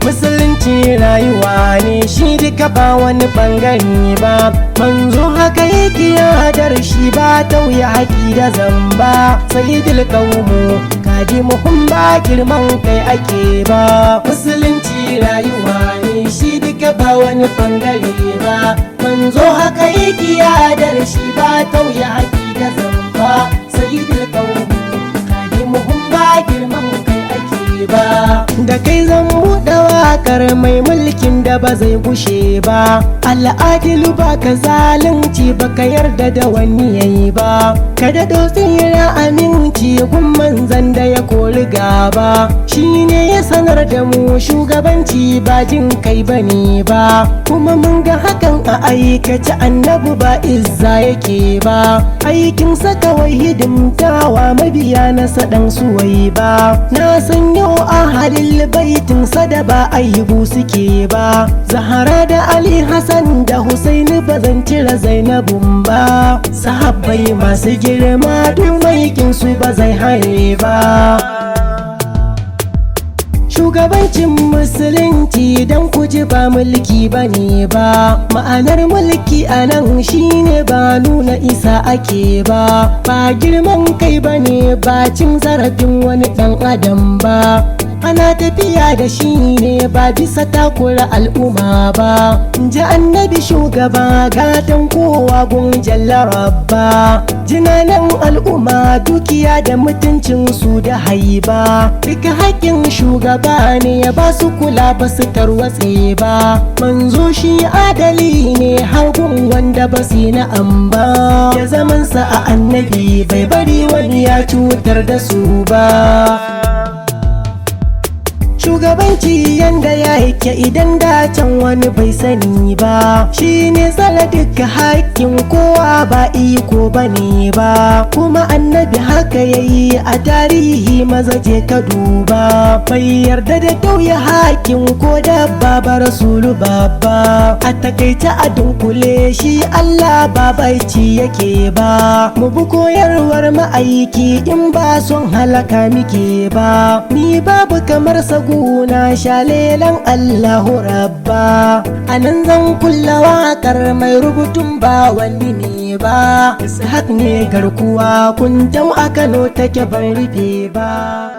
musulunci rayuwa ne shi duka ba wani bangare ba, manzo haka yake yadar shi ba tauye haƙi da zamba, sayyidul qaumu kadimuhum ba girman kai ake ba. Musulunci rayuwa ne shi duka ba wani bangare ba, manzo haka yake yadar shi ba tauye haƙi da zamba, sayyidul qaumu kadimuhum ba girman kai ake ba. Da kai zan buɗe waƙar mai mulkin da ba zai gushe ba, al'adilu ba ka zalunci ba ka yarda da wani yayi ba, ka daɗo tsira aminci gun manzan da ya kori gaba, shi ne ya sanar da mu shugabanci ba jin kai bane ba, kuma mun ga hakan a aikace annabi ba izza yake ba, aikinsa kawai hidimtawa mabiya na saɗan suwai ba, na san yau a halin baitinsa da ba aibu suke ba, Zahara da Ali Hassan da Husaini ba zan cire Zainabun ba, sahabbai masu girma duk maikinsu ba zai haye ba. Shugabancin musulunci don kuji ba mulki bane ba, ma'anar mulki a nan shine ba nuna isa ake ba, ba girman kai bane ba cin zarafin wani ɗan adam ba, ana tafiya da shi ne ba bisa takura al'umma ba, ji annabi shugaba gatan kowa gun jalla rabba, jinanan al'umma dukiya da mutuncinsu da haiba, duka haƙƙin shugaba ne ya ba su kula ba su tarwatse ba, manzo shi adali ne har gun wanda ba su na'am ba, ya zamansa a annabi bai bari wani ya cutar da su ba. Shugabanci yanda ya yake idan da can wani bai sani ba, shi ne tsara duka haƙƙin kowa ba iko bane ba, kuma annabi haka yayi a tarihi maza je ka duba, bai yarda da tauye haƙƙin ko dabba ba rasulu babba, a takaice a dunkule shi Allah ba baici yake ba, mu bi koyarwar ma'aiki in ba son halaka muke ba, ni babu kamar sagu na shalelan Allahu rabba, anan zan kulla waƙar mai rubutun ba wani ne ba, Ishaq ne garkuwa kun jau a Kano take ban rufe ba.